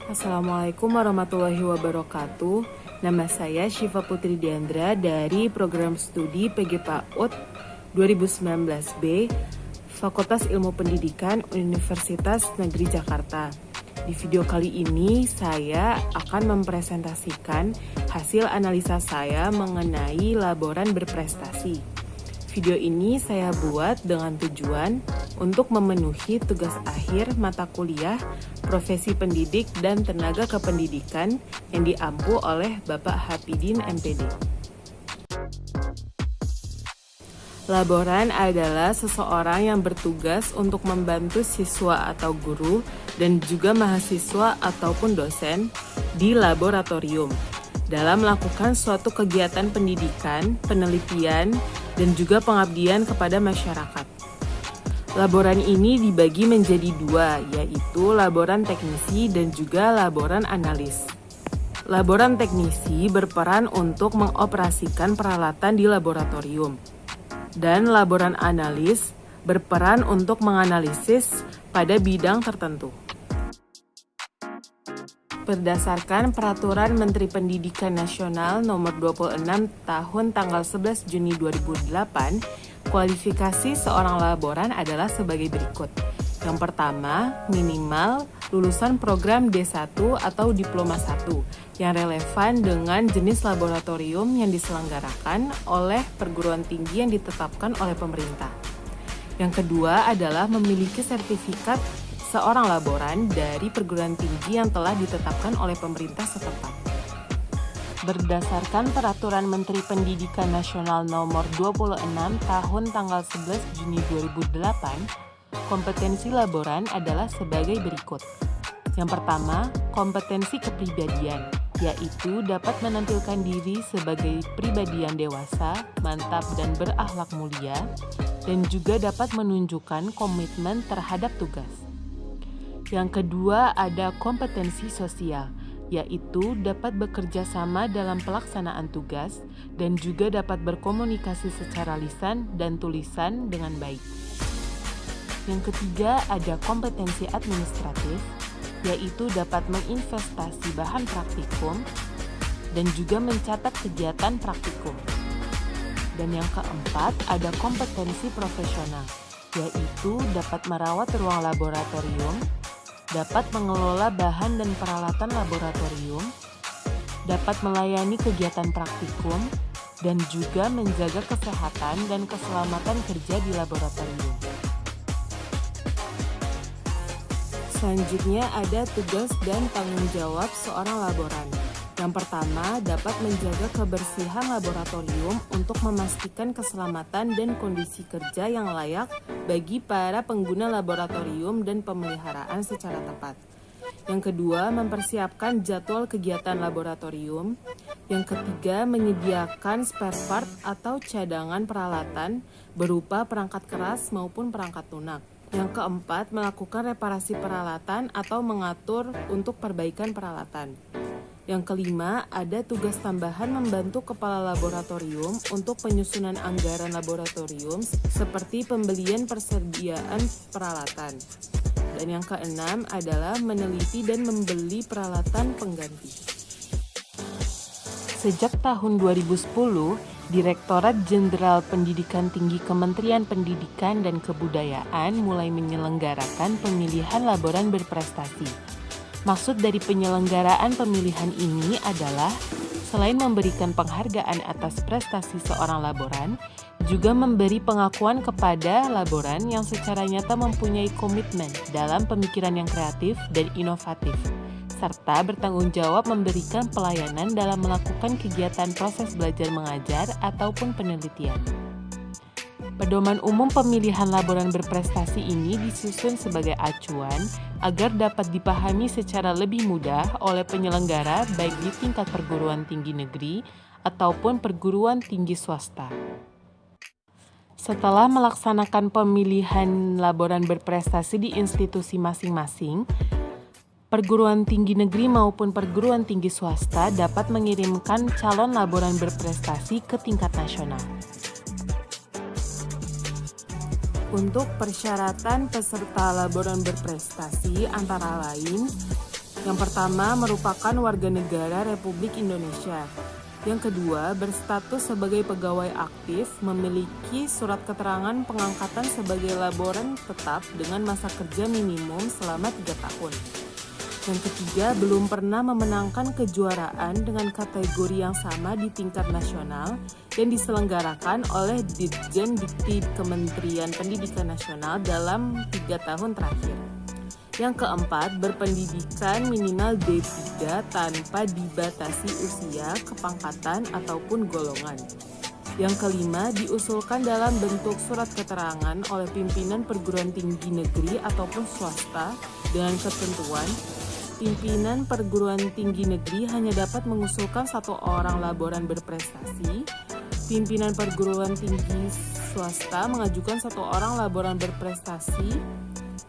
Assalamualaikum warahmatullahi wabarakatuh. Nama saya Syifa Putri Diandra dari Program Studi PGPAUD 2019B, Fakultas Ilmu Pendidikan Universitas Negeri Jakarta. Di video kali ini saya akan mempresentasikan hasil analisa saya mengenai laboran berprestasi. Video ini saya buat dengan tujuan untuk memenuhi tugas akhir mata kuliah Profesi Pendidik dan Tenaga Kependidikan yang diampu oleh Bapak Hapidin MPD. Laboran adalah seseorang yang bertugas untuk membantu siswa atau guru dan juga mahasiswa ataupun dosen di laboratorium dalam melakukan suatu kegiatan pendidikan, penelitian, dan juga pengabdian kepada masyarakat. Laboran ini dibagi menjadi dua, yaitu laboran teknisi dan juga laboran analis. Laboran teknisi berperan untuk mengoperasikan peralatan di laboratorium, dan laboran analis berperan untuk menganalisis pada bidang tertentu. Berdasarkan Peraturan Menteri Pendidikan Nasional Nomor 26 Tahun tanggal 11 Juni 2008, kualifikasi seorang laboran adalah sebagai berikut. Yang pertama, minimal lulusan program D1 atau Diploma 1 yang relevan dengan jenis laboratorium yang diselenggarakan oleh perguruan tinggi yang ditetapkan oleh pemerintah. Yang kedua adalah memiliki sertifikat seorang laboran dari perguruan tinggi yang telah ditetapkan oleh pemerintah setempat. Berdasarkan Peraturan Menteri Pendidikan Nasional Nomor 26 Tahun tanggal 11 Juni 2008, kompetensi laboran adalah sebagai berikut. Yang pertama, kompetensi kepribadian, yaitu dapat menampilkan diri sebagai pribadi yang dewasa, mantap dan berakhlak mulia, dan juga dapat menunjukkan komitmen terhadap tugas. Yang kedua ada kompetensi sosial, yaitu dapat bekerja sama dalam pelaksanaan tugas dan juga dapat berkomunikasi secara lisan dan tulisan dengan baik. Yang ketiga ada kompetensi administratif, yaitu dapat menginvestasi bahan praktikum dan juga mencatat kegiatan praktikum. Dan yang keempat ada kompetensi profesional, yaitu dapat merawat ruang laboratorium, dapat mengelola bahan dan peralatan laboratorium, dapat melayani kegiatan praktikum, dan juga menjaga kesehatan dan keselamatan kerja di laboratorium. Selanjutnya ada tugas dan tanggung jawab seorang laboran. Yang pertama, dapat menjaga kebersihan laboratorium untuk memastikan keselamatan dan kondisi kerja yang layak bagi para pengguna laboratorium dan pemeliharaan secara tepat. Yang kedua, mempersiapkan jadwal kegiatan laboratorium. Yang ketiga, menyediakan spare part atau cadangan peralatan berupa perangkat keras maupun perangkat lunak. Yang keempat, melakukan reparasi peralatan atau mengatur untuk perbaikan peralatan. Yang kelima, ada tugas tambahan membantu kepala laboratorium untuk penyusunan anggaran laboratorium seperti pembelian persediaan peralatan. Dan yang keenam adalah meneliti dan membeli peralatan pengganti. Sejak tahun 2010, Direktorat Jenderal Pendidikan Tinggi Kementerian Pendidikan dan Kebudayaan mulai menyelenggarakan pemilihan laboran berprestasi. Maksud dari penyelenggaraan pemilihan ini adalah selain memberikan penghargaan atas prestasi seorang laboran, juga memberi pengakuan kepada laboran yang secara nyata mempunyai komitmen dalam pemikiran yang kreatif dan inovatif, serta bertanggung jawab memberikan pelayanan dalam melakukan kegiatan proses belajar mengajar ataupun penelitian. Pedoman umum pemilihan laboran berprestasi ini disusun sebagai acuan agar dapat dipahami secara lebih mudah oleh penyelenggara baik di tingkat perguruan tinggi negeri ataupun perguruan tinggi swasta. Setelah melaksanakan pemilihan laboran berprestasi di institusi masing-masing, perguruan tinggi negeri maupun perguruan tinggi swasta dapat mengirimkan calon laboran berprestasi ke tingkat nasional. Untuk persyaratan peserta laboran berprestasi antara lain Yang pertama merupakan warga negara Republik Indonesia. Yang kedua, berstatus sebagai pegawai aktif, memiliki surat keterangan pengangkatan sebagai laboran tetap dengan masa kerja minimum selama 3 tahun. Yang ketiga, belum pernah memenangkan kejuaraan dengan kategori yang sama di tingkat nasional yang diselenggarakan oleh Ditjen Dikti Kementerian Pendidikan Nasional dalam 3 tahun terakhir. Yang keempat, berpendidikan minimal D3 tanpa dibatasi usia, kepangkatan, ataupun golongan. Yang kelima, diusulkan dalam bentuk surat keterangan oleh pimpinan perguruan tinggi negeri ataupun swasta dengan ketentuan, pimpinan perguruan tinggi negeri hanya dapat mengusulkan 1 orang laboran berprestasi, pimpinan perguruan tinggi swasta mengajukan 1 orang laboran berprestasi,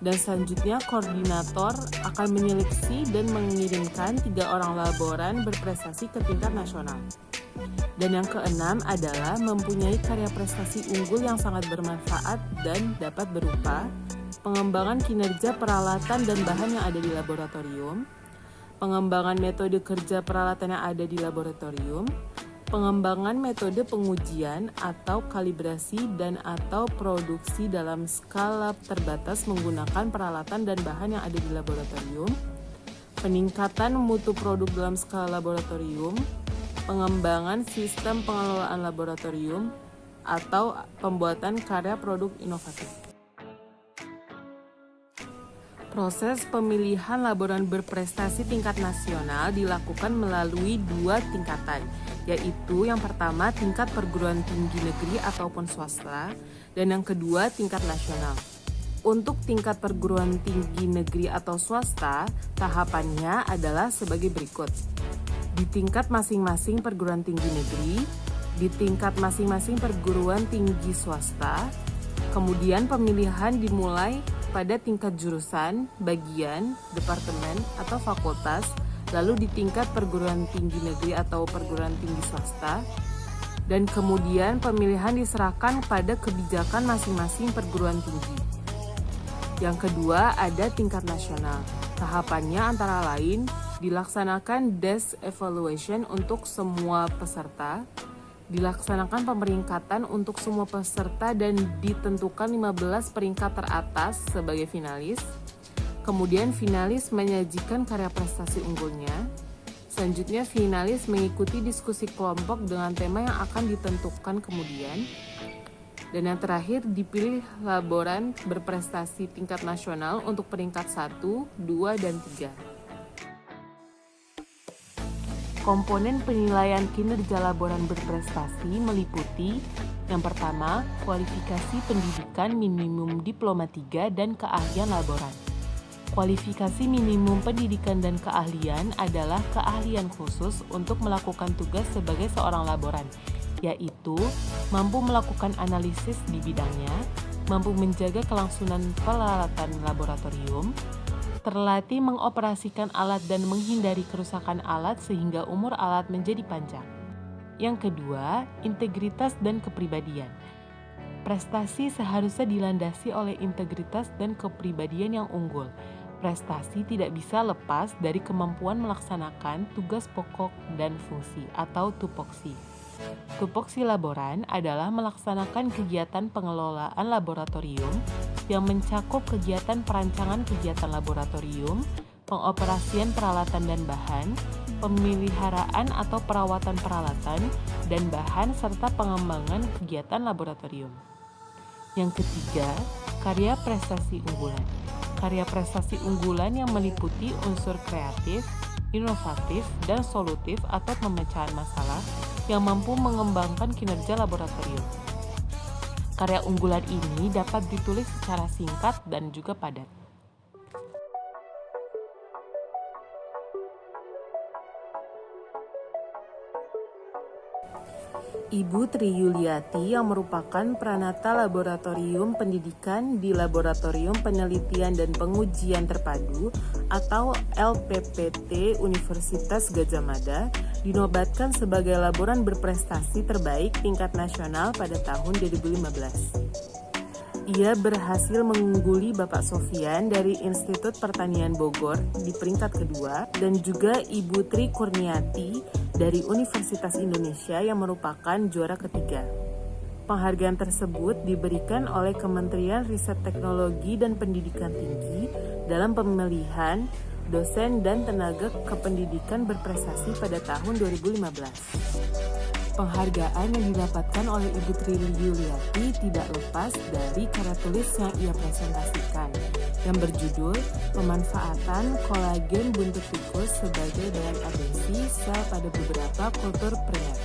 dan selanjutnya koordinator akan menyeleksi dan mengirimkan 3 orang laboran berprestasi ke tingkat nasional. Dan yang keenam adalah mempunyai karya prestasi unggul yang sangat bermanfaat dan dapat berupa pengembangan kinerja peralatan dan bahan yang ada di laboratorium, pengembangan metode kerja peralatan yang ada di laboratorium, pengembangan metode pengujian atau kalibrasi dan atau produksi dalam skala terbatas menggunakan peralatan dan bahan yang ada di laboratorium, peningkatan mutu produk dalam skala laboratorium, pengembangan sistem pengelolaan laboratorium, atau pembuatan karya produk inovatif. Proses pemilihan laboran berprestasi tingkat nasional dilakukan melalui 2 tingkatan, yaitu yang pertama tingkat perguruan tinggi negeri ataupun swasta, dan yang kedua tingkat nasional. Untuk tingkat perguruan tinggi negeri atau swasta, tahapannya adalah sebagai berikut. Di tingkat masing-masing perguruan tinggi negeri, di tingkat masing-masing perguruan tinggi swasta, kemudian pemilihan dimulai pada tingkat jurusan, bagian, departemen, atau fakultas, lalu di tingkat perguruan tinggi negeri atau perguruan tinggi swasta, dan kemudian pemilihan diserahkan pada kebijakan masing-masing perguruan tinggi. Yang kedua, ada tingkat nasional. Tahapannya antara lain dilaksanakan desk evaluation untuk semua peserta, dilaksanakan pemeringkatan untuk semua peserta dan ditentukan 15 peringkat teratas sebagai finalis. Kemudian finalis menyajikan karya prestasi unggulnya. Selanjutnya finalis mengikuti diskusi kelompok dengan tema yang akan ditentukan kemudian. Dan yang terakhir dipilih laboran berprestasi tingkat nasional untuk peringkat 1, 2, dan 3. Komponen penilaian kinerja laboran berprestasi meliputi yang pertama, kualifikasi pendidikan minimum diploma 3 dan keahlian laboran. Kualifikasi minimum pendidikan dan keahlian adalah keahlian khusus untuk melakukan tugas sebagai seorang laboran, yaitu mampu melakukan analisis di bidangnya, mampu menjaga kelangsungan peralatan laboratorium, terlatih mengoperasikan alat dan menghindari kerusakan alat sehingga umur alat menjadi panjang. Yang kedua, integritas dan kepribadian. Prestasi seharusnya dilandasi oleh integritas dan kepribadian yang unggul. Prestasi tidak bisa lepas dari kemampuan melaksanakan tugas pokok dan fungsi atau tupoksi. Tupoksi laboran adalah melaksanakan kegiatan pengelolaan laboratorium yang mencakup kegiatan perancangan kegiatan laboratorium, pengoperasian peralatan dan bahan, pemeliharaan atau perawatan peralatan dan bahan, serta pengembangan kegiatan laboratorium. Yang ketiga, karya prestasi unggulan. Karya prestasi unggulan yang meliputi unsur kreatif, inovatif, dan solutif atau pemecahan masalah yang mampu mengembangkan kinerja laboratorium. Karya unggulan ini dapat ditulis secara singkat dan juga padat. Ibu Tri Yuliati yang merupakan Pranata Laboratorium Pendidikan di Laboratorium Penelitian dan Pengujian Terpadu atau LPPT Universitas Gadjah Mada dinobatkan sebagai laboran berprestasi terbaik tingkat nasional pada tahun 2015. Ia berhasil mengungguli Bapak Sofian dari Institut Pertanian Bogor di peringkat kedua dan juga Ibu Tri Kurniati dari Universitas Indonesia yang merupakan juara ketiga. Penghargaan tersebut diberikan oleh Kementerian Riset Teknologi dan Pendidikan Tinggi dalam pemilihan dosen dan tenaga kependidikan berprestasi pada tahun 2015. Penghargaan yang didapatkan oleh Ibu Tri Yuliati tidak lepas dari karya tulis yang ia presentasikan, yang berjudul Pemanfaatan Kolagen Buntut Tikus sebagai Bahan Adhesi Sel pada Beberapa Kultur Primer.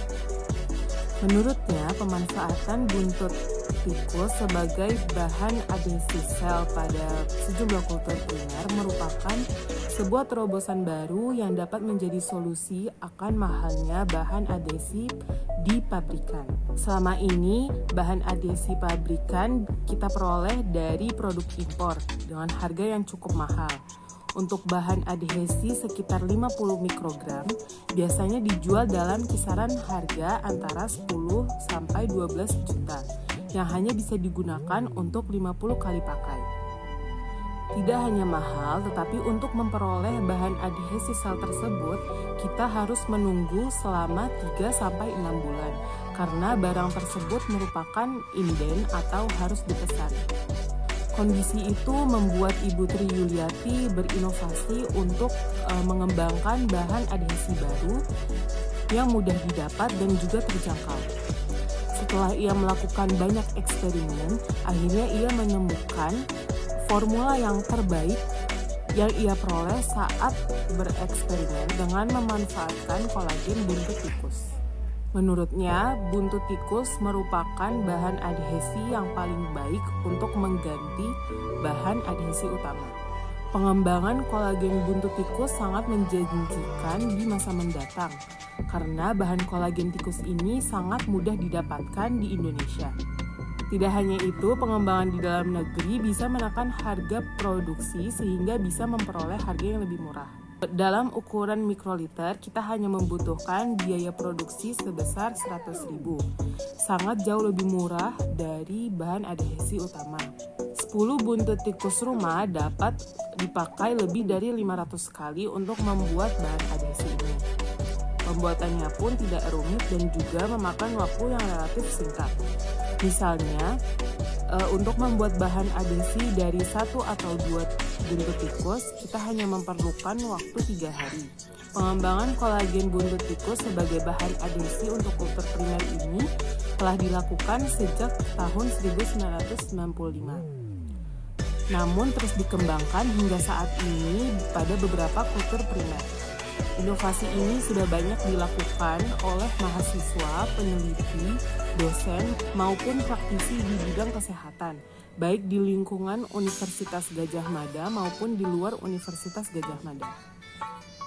Menurutnya, pemanfaatan buntut tikus sebagai bahan adhesi sel pada sejumlah kultur primer merupakan sebuah terobosan baru yang dapat menjadi solusi akan mahalnya bahan adhesi di pabrikan. Selama ini, bahan adhesi pabrikan kita peroleh dari produk impor dengan harga yang cukup mahal. Untuk bahan adhesi sekitar 50 mikrogram, biasanya dijual dalam kisaran harga antara 10 sampai 12 juta, yang hanya bisa digunakan untuk 50 kali pakai. Tidak hanya mahal, tetapi untuk memperoleh bahan adhesi sel tersebut, kita harus menunggu selama 3 sampai 6 bulan, karena barang tersebut merupakan inden atau harus dipesan. Kondisi itu membuat Ibu Tri Yuliati berinovasi untuk mengembangkan bahan adhesi baru yang mudah didapat dan juga terjangkau. Setelah ia melakukan banyak eksperimen, akhirnya ia menemukan formula yang terbaik yang ia peroleh saat bereksperimen dengan memanfaatkan kolagen buntut tikus. Menurutnya, buntut tikus merupakan bahan adhesi yang paling baik untuk mengganti bahan adhesi utama. Pengembangan kolagen buntut tikus sangat menjanjikan di masa mendatang, karena bahan kolagen tikus ini sangat mudah didapatkan di Indonesia. Tidak hanya itu, pengembangan di dalam negeri bisa menekan harga produksi sehingga bisa memperoleh harga yang lebih murah. Dalam ukuran mikroliter, kita hanya membutuhkan biaya produksi sebesar 100.000. Sangat jauh lebih murah dari bahan adhesi utama. 10 buntut tikus rumah dapat dipakai lebih dari 500 kali untuk membuat bahan adhesi ini. Pembuatannya pun tidak rumit dan juga memakan waktu yang relatif singkat. Misalnya, untuk membuat bahan adhesi dari 1 atau 2 buntut tikus, kita hanya memerlukan waktu 3 hari. Pengembangan kolagen buntut tikus sebagai bahan adhesi untuk kultur primer ini telah dilakukan sejak tahun 1995. Namun terus dikembangkan hingga saat ini pada beberapa kultur primer. Inovasi ini sudah banyak dilakukan oleh mahasiswa, peneliti, dosen, maupun praktisi di bidang kesehatan, baik di lingkungan Universitas Gadjah Mada maupun di luar Universitas Gadjah Mada.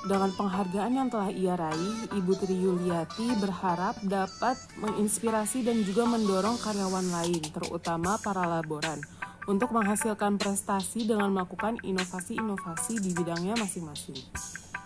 Dengan penghargaan yang telah ia raih, Ibu Tri Yuliati berharap dapat menginspirasi dan juga mendorong karyawan lain, terutama para laboran, untuk menghasilkan prestasi dengan melakukan inovasi-inovasi di bidangnya masing-masing.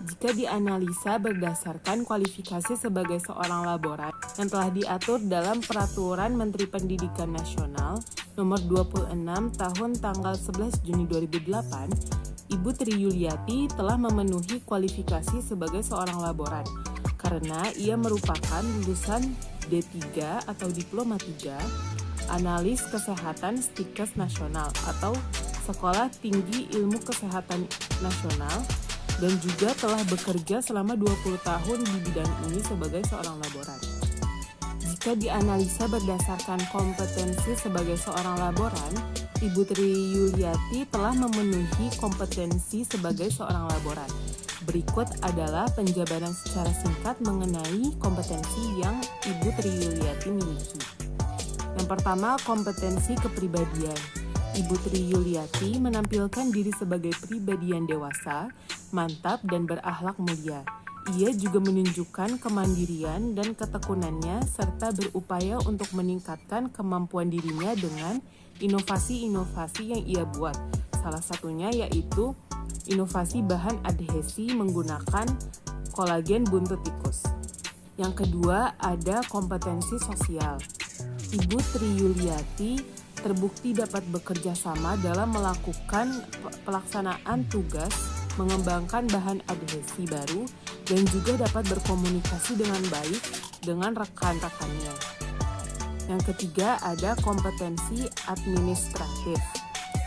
Jika dianalisa berdasarkan kualifikasi sebagai seorang laboran yang telah diatur dalam Peraturan Menteri Pendidikan Nasional Nomor 26 Tahun tanggal 11 Juni 2008, Ibu Tri Yuliati telah memenuhi kualifikasi sebagai seorang laboran karena ia merupakan lulusan D3 atau Diploma 3 Analis Kesehatan Stikes Nasional atau Sekolah Tinggi Ilmu Kesehatan Nasional, dan juga telah bekerja selama 20 tahun di bidang ini sebagai seorang laboran. Jika dianalisa berdasarkan kompetensi sebagai seorang laboran, Ibu Tri Yuliati telah memenuhi kompetensi sebagai seorang laboran. Berikut adalah penjabaran secara singkat mengenai kompetensi yang Ibu Tri Yuliati miliki. Yang pertama, kompetensi kepribadian. Ibu Tri Yuliati menampilkan diri sebagai pribadi yang dewasa, mantap, dan berakhlak mulia. Ia juga menunjukkan kemandirian dan ketekunannya serta berupaya untuk meningkatkan kemampuan dirinya dengan inovasi-inovasi yang ia buat. Salah satunya yaitu inovasi bahan adhesi menggunakan kolagen buntut tikus. Yang kedua ada kompetensi sosial. Ibu Tri Yuliati terbukti dapat bekerja sama dalam melakukan pelaksanaan tugas, mengembangkan bahan adhesi baru, dan juga dapat berkomunikasi dengan baik dengan rekan-rekannya. Yang ketiga ada kompetensi administratif.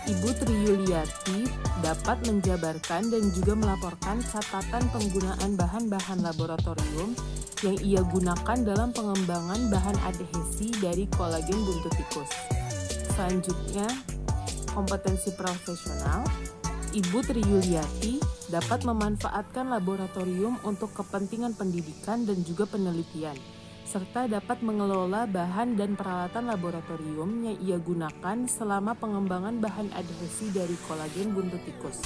Ibu Triyuliati dapat menjabarkan dan juga melaporkan catatan penggunaan bahan-bahan laboratorium yang ia gunakan dalam pengembangan bahan adhesi dari kolagen buntut tikus. Selanjutnya, kompetensi profesional. Ibu Triyuliati dapat memanfaatkan laboratorium untuk kepentingan pendidikan dan juga penelitian, serta dapat mengelola bahan dan peralatan laboratorium yang ia gunakan selama pengembangan bahan adhesi dari kolagen buntut tikus.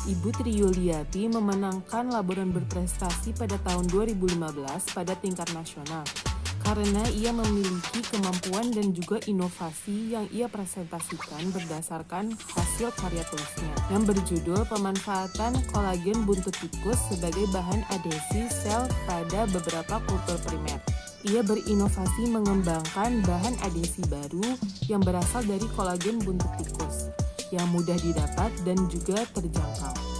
Ibu Triyuliati memenangkan laboran berprestasi pada tahun 2015 pada tingkat nasional karena ia memiliki kemampuan dan juga inovasi yang ia presentasikan berdasarkan hasil karya tulisnya yang berjudul Pemanfaatan Kolagen Buntut Tikus sebagai bahan adhesi sel pada beberapa kultur primer. Ia berinovasi mengembangkan bahan adhesi baru yang berasal dari kolagen buntut tikus yang mudah didapat dan juga terjangkau.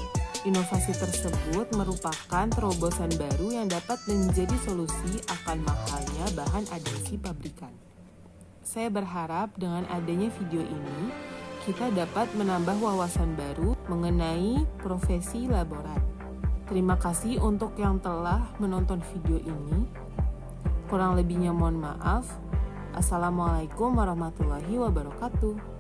Inovasi tersebut merupakan terobosan baru yang dapat menjadi solusi akan mahalnya bahan adhesi pabrikan. Saya berharap dengan adanya video ini, kita dapat menambah wawasan baru mengenai profesi laboran. Terima kasih untuk yang telah menonton video ini. Kurang lebihnya mohon maaf. Assalamualaikum warahmatullahi wabarakatuh.